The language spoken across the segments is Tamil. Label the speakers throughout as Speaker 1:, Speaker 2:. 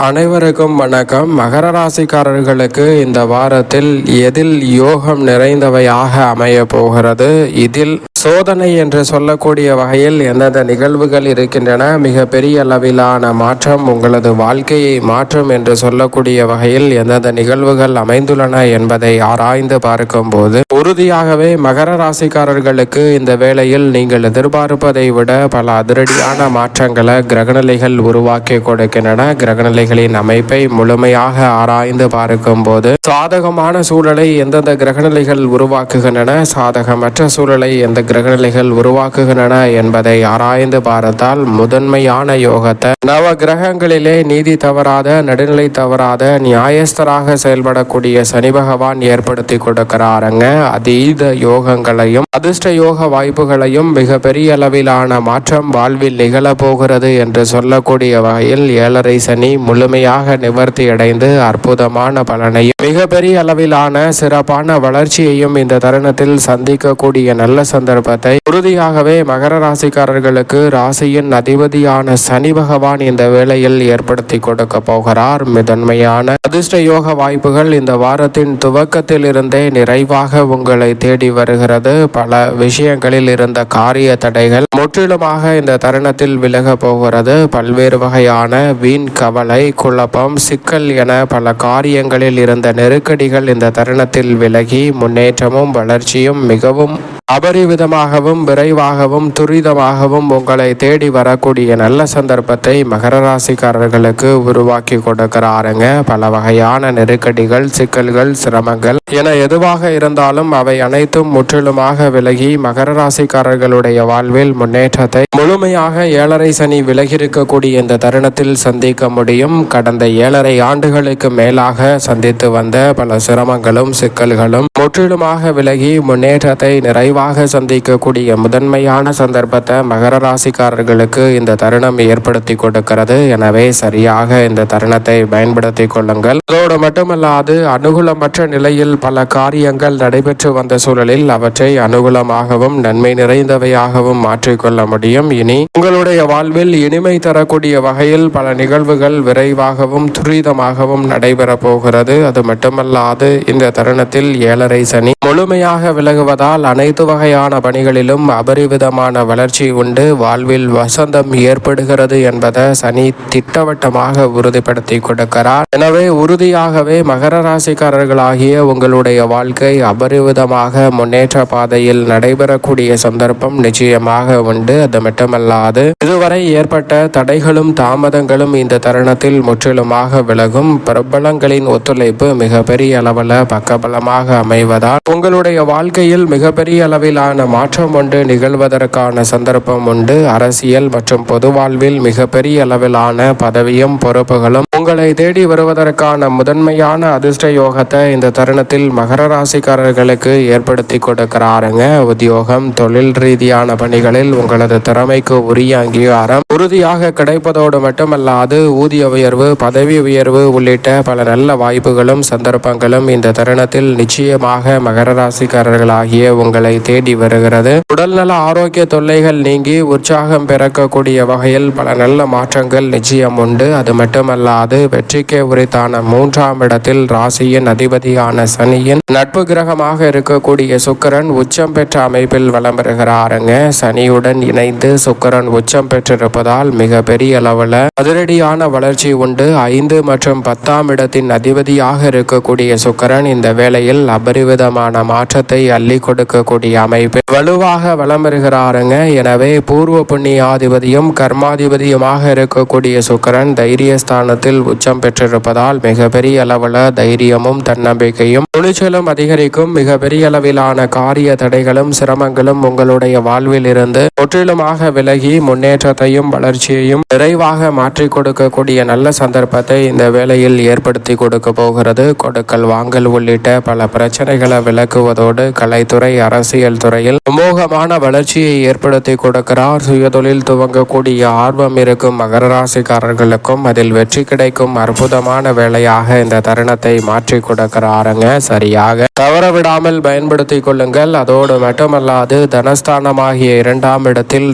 Speaker 1: அனைவருக்கும் வணக்கம். மகர ராசிக்காரர்களுக்கு இந்த வாரத்தில் எதில் யோகம் நிறைந்தவையாக அமைய போகிறது, இதில் சோதனை என்று சொல்லக்கூடிய வகையில் எந்தெந்த நிகழ்வுகள் இருக்கின்றன, மிக பெரிய அளவிலான மாற்றம் உங்களது வாழ்க்கையை மாற்றும் என்று சொல்லக்கூடிய வகையில் எந்தெந்த நிகழ்வுகள் அமைந்துள்ளன என்பதை ஆராய்ந்து பார்க்கும்போது உறுதியாகவே மகர ராசிக்காரர்களுக்கு இந்த வேளையில் நீங்கள் எதிர்பார்ப்பதை விட பல அதிரடியான மாற்றங்களை கிரகநிலைகள் உருவாக்கி கொடுக்கின்றன. கிரகநிலைகளின் அமைப்பை முழுமையாக ஆராய்ந்து பார்க்கும்போது சாதகமான சூழலை எந்தெந்த கிரகநிலைகள் உருவாக்குகின்றன, சாதகமற்ற சூழலை எந்த கிரகநிலைகள் உருவாக்குகின்றன என்பதை ஆராய்ந்து பார்த்தால் முதன்மையான யோகத்தை நவ கிரகங்களிலே நீதி தவறாத, நடுநிலை தவறாத, நியாயஸ்தராக செயல்படக்கூடிய சனி பகவான் ஏற்படுத்தி கொடுக்கிறாருங்க. அதீத யோகங்களையும் அதிர்ஷ்ட யோக வாய்ப்புகளையும் மிக பெரிய அளவிலான மாற்றம் வாழ்வில் நிகழப்போகிறது என்று சொல்லக்கூடிய வகையில் 7.5 சனி முழுமையாக நிவர்த்தி அடைந்து அற்புதமான பலனையும் மிக பெரிய அளவிலான சிறப்பான வளர்ச்சியையும் இந்த தருணத்தில் சந்திக்கக்கூடிய நல்ல சந்தர்ப்பத்தை உறுதியாகவே மகர ராசிக்காரர்களுக்கு ராசியின் அதிபதியான சனி பகவான் இந்த வேளையில் ஏற்படுத்தி கொடுக்க போகிறார். முதன்மையான அதிர்ஷ்ட யோக வாய்ப்புகள் இந்த வாரத்தின் துவக்கத்தில் இருந்தே நிறைவாக உங்களை தேடி வருகிறது. பல விஷயங்களில் இருந்த காரிய தடைகள் முற்றிலுமாக இந்த தருணத்தில் விலக போகிறது. பல்வேறு வகையான வீண் கவலை, குழப்பம், சிக்கல் என பல காரியங்களில் இருந்த நெருக்கடிகள் இந்த தருணத்தில் விலகி முன்னேற்றமும் வளர்ச்சியும் மிகவும் அபரிவிதமாகவும் விரைவாகவும் துரிதமாகவும் உங்களை தேடி வரக்கூடிய நல்ல சந்தர்ப்பத்தை மகர ராசிக்காரர்களுக்கு உருவாக்கி கொடுக்கிறாருங்க. பல வகையான நெருக்கடிகள், சிக்கல்கள், சிரமங்கள் என எதுவாக இருந்தாலும் அவை அனைத்தும் முற்றிலுமாக விலகி மகர ராசிக்காரர்களுடைய வாழ்வில் முன்னேற்றத்தை முழுமையாக 7.5 சனி விலகியிருக்கக்கூடிய இந்த தருணத்தில் சந்திக்க முடியும். கடந்த 7.5 ஆண்டுகளுக்கு மேலாக சந்தித்து வந்த பல சிரமங்களும் சிக்கல்களும் முற்றிலுமாக விலகி முன்னேற்றத்தை நிறைவாக சந்திக்கக்கூடிய முதன்மையான சந்தர்ப்பத்தை மகர ராசிக்காரர்களுக்கு இந்த தருணம் ஏற்படுத்தி கொடுக்கிறது. எனவே சரியாக இந்த தருணத்தை பயன்படுத்தி கொள்ளுங்கள். அதோடு மட்டுமல்லாது அனுகூலமற்ற நிலையில் பல காரியங்கள் நடைபெற்று வந்த சூழலில் அவற்றை அனுகூலமாகவும் நன்மை நிறைந்தவையாகவும் மாற்றிக்கொள்ள முடியும். இனி உங்களுடைய வாழ்வில் இனிமை தரக்கூடிய வகையில் பல நிகழ்வுகள் விரைவாகவும் துரிதமாகவும் நடைபெற போகிறது. அது மட்டுமல்லாது இந்த தருணத்தில் 7.5 சனி முழுமையாக விலகுவதால் அனைத்து வகையான பணிகளிலும் அபரிவிதமான வளர்ச்சி உண்டு. வாழ்வில் வசந்தம் ஏற்படுகிறது என்பதை சனி திட்டவட்டமாக உறுதிப்படுத்தி கொடுக்கிறார். எனவே உறுதியாகவே மகர ராசிக்காரர்களாகிய உங்களுடைய வாழ்க்கை அபரிவிதமாக முன்னேற்ற பாதையில் நடைபெறக்கூடிய சந்தர்ப்பம் நிச்சயமாக உண்டு. அது மட்டுமல்லாது இதுவரை ஏற்பட்ட தடைகளும் தாமதங்களும் இந்த தருணத்தில் முற்றிலுமாக விலகும். பிரபலங்களின் ஒத்துழைப்பு மிக பெரிய அளவில் பக்கபலமாக அமைவதால் உங்களுடைய வாழ்க்கையில் மிகப்பெரிய அளவிலான மாற்றம் ஒன்று நிகழ்வதற்கான சந்தர்ப்பம் உண்டு. அரசியல் மற்றும் பொது வாழ்வில் மிகப்பெரிய அளவிலான பதவியும் பொறுப்புகளும் உங்களை தேடி வருவதற்கான முதன்மையான அதிர்ஷ்ட யோகத்தை இந்த தருணத்தில் மகர ராசிக்காரர்களுக்கு ஏற்படுத்தி கொடுக்கிறாருங்க. உத்தியோகம், தொழில் ரீதியான பணிகளில் உங்களது திறமைக்கு உரிய அங்கீகாரம் உறுதியாக கிடைப்பதோடு மட்டுமல்லாது ஊதிய உயர்வு, பதவி உயர்வு உள்ளிட்ட பல நல்ல வாய்ப்புகளும் சந்தர்ப்பங்களும் இந்த தருணத்தில் நிச்சயமாக மகர ராசிக்காரர்களாகிய உங்களை தேடி வருகிறது. உடல்நல ஆரோக்கிய தொல்லைகள் நீங்கி உற்சாகம் பிறக்கக்கூடிய வகையில் பல நல்ல மாற்றங்கள் நிச்சயம் உண்டு. அது மட்டுமல்லாது வெற்றிக்கு உரித்தான 3ஆம் இடத்தில் ராசியின் அதிபதியான சனியின் நட்பு கிரகமாக இருக்கக்கூடிய சுக்கிரன் உச்சம் பெற்ற அமைப்பில் வலம் வருகிறாருங்க. சனியுடன் இணைந்து சுக்கிரன் உச்சம் பெற்றிருப்பதால் மிக பெரிய அளவில் அதிரடியான வளர்ச்சி உண்டு. 5 மற்றும் 10ஆம் இடத்தின் அதிபதியாக இருக்கக்கூடிய சுக்கிரன் இந்த வேளையில் அபரிவிதமான மாற்றத்தை அள்ளி கொடுக்கக்கூடிய அமைப்பு வலுவாக வலம் வருகிறாருங்க. எனவே பூர்வ புண்ணியாதிபதியும் கர்மாதிபதியுமாக இருக்கக்கூடிய சுக்கிரன் தைரியஸ்தானத்தில் உச்சம் பெற்றிருப்பதால் மிகப்பெரிய அளவில் தைரியமும் தன்னம்பிக்கையும் துணிச்சலும் அதிகரிக்கும். மிக பெரிய அளவிலான காரிய தடைகளும் சிரமங்களும் உங்களுடைய வாழ்வில் இருந்து முற்றிலுமாக விலகி முன்னேற்றத்தையும் வளர்ச்சியையும் நிறைவாக மாற்றிக் கொடுக்கக்கூடிய நல்ல சந்தர்ப்பத்தை இந்த வேளையில் ஏற்படுத்தி கொடுக்க போகிறது. கொடுக்கல் வாங்கல் உள்ளிட்ட பல பிரச்சனை பிரச்சனைகளை விளக்குவதோடு கலைத்துறை அரசியல் துறையில் அமோகமான வளர்ச்சியை ஏற்படுத்தி கொடுக்கிறார். சுயதொழில் துவங்கக்கூடிய ஆர்வம் இருக்கும் மகர ராசிக்காரர்களுக்கும் அதில் வெற்றி கிடைக்கும் அற்புதமான வேலையாக இந்த தருணத்தை மாற்றி கொடுக்கிறாருங்க. சரியாக தவறவிடாமல் பயன்படுத்திக் கொள்ளுங்கள். அதோடு மட்டுமல்லாது தனஸ்தானமாகிய 2ஆம் இடத்தில்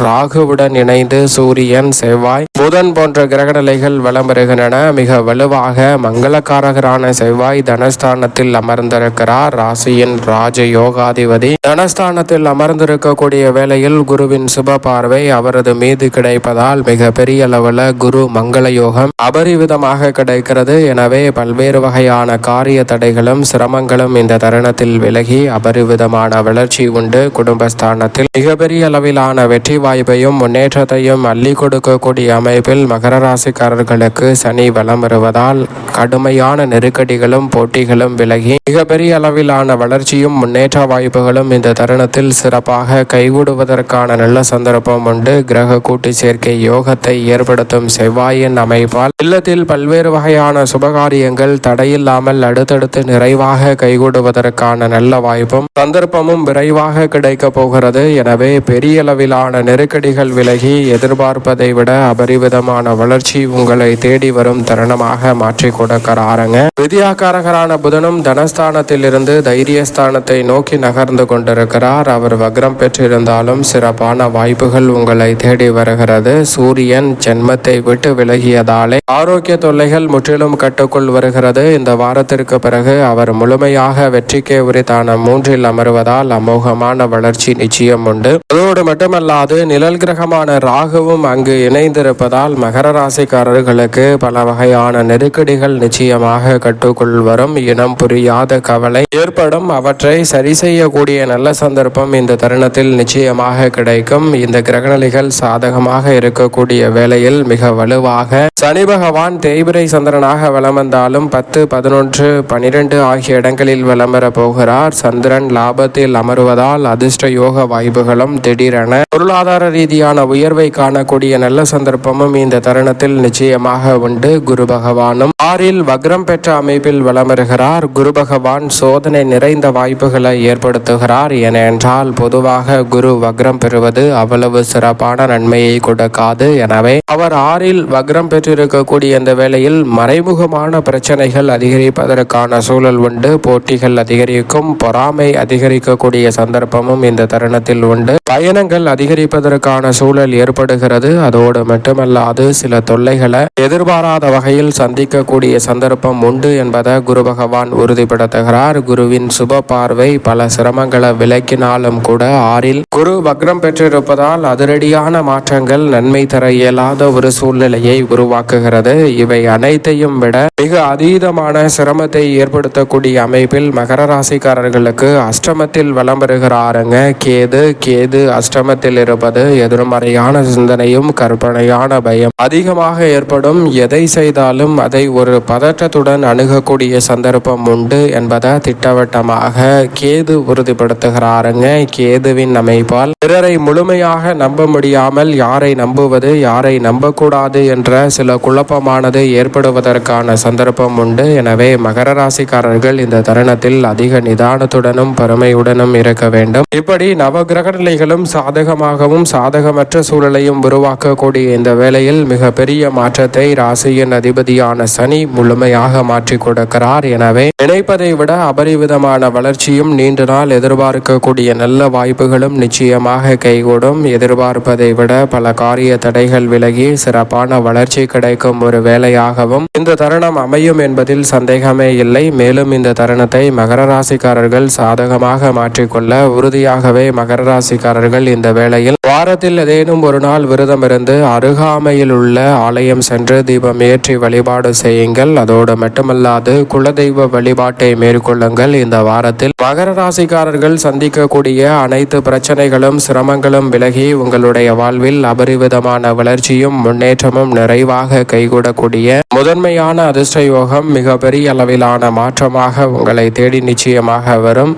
Speaker 1: ராகுவுடன் இணைந்து சூரியன், செவ்வாய், புதன் போன்ற கிரகநிலைகள் வலம் வருகின்றன. மிக வலுவாக மங்களக்காரகரான செவ்வாய் தனஸ்தானத்தில் அமர்ந்திருக்கிறார். ராசியின் ராஜ யோகாதிபதி தனஸ்தானத்தில் அமர்ந்திருக்கக்கூடிய வேளையில் குருவின் சுப பார்வை அவரது மீது கிடைப்பதால் மிக பெரிய அளவில் குரு மங்கள யோகம் அபரிவிதமாக கிடைக்கிறது. எனவே பல்வேறு வகையான காரிய தடைகளும் சிரமங்களும் இந்த தருணத்தில் விலகி அபரிவிதமான வளர்ச்சி உண்டு. குடும்பஸ்தானத்தில் மிகப்பெரிய அளவிலான வெற்றி வாய்ப்பையும் முன்னேற்றத்தையும் அள்ளி கொடுக்கக்கூடிய அமைப்பில் மகர ராசிக்காரர்களுக்கு சனி வலம் வருவதால் கடுமையான நெருக்கடிகளும் போட்டிகளும் விலகி மிகப்பெரிய அளவிலான வளர்ச்சியும் முன்னேற்ற வாய்ப்புகளும் இந்த தருணத்தில் சிறப்பாக கைகூடுவதற்கான நல்ல சந்தர்ப்பம் உண்டு. கிரக கூட்டு சேர்க்கை யோகத்தை ஏற்படுத்தும் செவ்வாயின் அமைப்பால் இல்லத்தில் பல்வேறு வகையான சுபகாரியங்கள் தடையில்லாமல் அடுத்தடுத்து நிறைவாக கைகூடுவதற்கான நல்ல வாய்ப்பும் சந்தர்ப்பமும் விரைவாக கிடைக்க போகிறது. எனவே பெரிய அளவிலான நெருக்கடிகள் விலகி எதிர்பார்ப்பதை விட அபரிவிதமான வளர்ச்சி உங்களை தேடி வரும் தருணமாக மாற்றி கொடுக்கிறாருங்க. வித்யாகாரகரான புதனும் தனஸ்தானத்தில் இருந்து தைரியஸ்தானத்தை நோக்கி நகர்ந்து கொண்டிருக்கிறார். அவர் வக்ரம் பெற்றிருந்தாலும் சிறப்பான வாய்ப்புகள் உங்களை தேடி வருகிறது. சூரியன் ஜென்மத்தை விட்டு விலகியதாலே ஆரோக்கிய தொல்லைகள் முற்றிலும் கட்டுக்குள் வருகிறது. இந்த வாரத்திற்கு பிறகு அவர் முழுமையாக வெற்றிக்கே உரித்தான 3இல் அமர்வதால் அமோகமான வளர்ச்சி நிச்சயம் உண்டு. அதோடு மட்டுமல்லாது நிழல் கிரகமான ராகுவும் அங்கு இணைந்திருப்பதால் மகர ராசிக்காரர்களுக்கு பல வகையான நெருக்கடிகள் நிச்சயமாக கட்டுக்குள் வரும். இனம் புரியாத கவலை ஏற்படும். அவற்றை சரி செய்யக்கூடிய நல்ல சந்தர்ப்பம் இந்த தருணத்தில் நிச்சயமாக கிடைக்கும். இந்த கிரகநிலைகள் சாதகமாக இருக்கக்கூடிய வேளையில் மிக வலுவாக சனி பகவான் தேய்பிரை சந்திரனாக வலம் வந்தாலும் 10, 11, 12 ஆகிய இடங்களில் வலம் வர போகிறார். சந்திரன் லாபத்தில் அமருவதால் அதிர்ஷ்ட யோக வாய்ப்புகளும் திடீரென பொருளாதார ரீதியான உயர்வை காணக்கூடிய நல்ல சந்தர்ப்பமும் இந்த தருணத்தில் நிச்சயமாக உண்டு. குரு பகவானும் 6இல் வக்ரம் பெற்ற அமைப்பில் வலம் வருகிறார். குரு பகவான் சோதனை நிறைந்த வாய்ப்புகளை ஏற்படுத்துகிறார். ஏனென்றால் பொதுவாக குரு வக்ரம் பெறுவது அவ்வளவு சிறப்பான நன்மையை கொடுக்காது. எனவே அவர் 6இல் வக்ரம் பெற்றிருக்கக்கூடிய இந்த வேளையில் மறைமுகமான பிரச்சனைகள் அதிகரிப்பதற்கான சூழல் உண்டு. போட்டிகள் அதிகரிக்கும். பொறாமை அதிகரிக்கக்கூடிய சந்தர்ப்பமும் இந்த தருணத்தில் உண்டு. பயணங்கள் அதிகரிப்பதற்கான சூழல் ஏற்படுகிறது. அதோடு மட்டுமல்லாது சில தொல்லைகளை எதிர்பாராத வகையில் சந்திக்கக்கூடிய சந்தர்ப்பம் உண்டு என்பதை குரு பகவான் உறுதிப்படுத்துகிறார். குருவின் சுப பார்வை பல சிரமங்களை விலக்கினாலும் கூட 6இல் குரு வக்ரம் பெற்றிருப்பதால் அதிரடியான மாற்றங்கள் நன்மை தர இயலாத ஒரு சூழ்நிலையை உருவாக்குகிறது. இவை அனைத்தையும் விட மிக அதீதமான சிரமத்தை ஏற்படுத்தக்கூடிய அமைப்பில் மகர ராசிக்காரர்களுக்கு அஷ்டமத்தில் வலம் வருகிறாருங்க கேது அஷ்டமத்தில் இருப்பது எதிர்மறையான சிந்தனையும் கற்பனையான பயம் அதிகமாக ஏற்படும். எதை செய்தாலும் அதை ஒரு பதற்றத்துடன் அணுகக்கூடிய சந்தர்ப்பம் உண்டு என்பதை திட்டவட்டமாக கேது உறுதிப்படுத்துகிறாருங்க. கேதுவின் அமைப்பால் பிறரை முழுமையாக நம்ப முடியாமல் யாரை நம்புவது யாரை நம்பக்கூடாது என்ற சில குழப்பமானது ஏற்படுவதற்கான சந்தர்ப்பம் உண்டு. எனவே மகர ராசிக்காரர்கள் இந்த தருணத்தில் அதிக நிதானத்துடனும் பொறுமையுடனும் இருக்க வேண்டும். இப்படி நவகிரக நிலைகளும் சாதகமாகவும் சாதகமற்ற சூழலையும் உருவாக்கக்கூடிய இந்த வேளையில் மிக பெரிய மாற்றத்தை ராசியின் அதிபதியான சனி முழுமையாக மாற்றி கொடுக்கிறார். எனவே நினைப்பதை விட அபரிவிதமான வளர்ச்சியும் நீண்ட நாள் எதிர்பார்க்கக்கூடிய நல்ல வாய்ப்புகளும் நிச்சயமாக கைகூடும். எதிர்பார்ப்பதை விட பல காரிய தடைகள் விலகி சிறப்பான வளர்ச்சி கிடைக்கும் ஒரு வேலையாகவும் இந்த தருணம் அமையும் என்பதில் சந்தேகமே இல்லை. மேலும் இந்த தருணத்தை மகர ராசிக்காரர்கள் சாதகமாக மாற்றிக்கொள்ள உறுதியாகவே மகர ராசிக்காரர்கள் இந்த வேளையில் வாரத்தில் ஏதேனும் ஒரு நாள் விரதம் இருந்து அருகாமையில் உள்ள ஆலயம் சென்று தீபம் ஏற்றி வழிபாடு செய்யுங்கள். அதோடு மட்டுமல்லாது குலதெய்வ வழிபாட்டை மேற்கொள்ளுங்கள். இந்த வாரத்தில் மகர ராசிக்காரர்கள் சந்திக்கக்கூடிய அனைத்து பிரச்சனைகளும் சிரமங்களும் விலகி உங்களுடைய வாழ்வில் அபரிவிதமான வளர்ச்சியும் முன்னேற்றமும் நிறைவாக கைகூடக்கூடிய முதன்மையான அதிர்ஷ்ட யோகம் மிக பெரிய அளவிலான மாற்றமாக உங்களை தேடி நிச்சயமாக வரும்.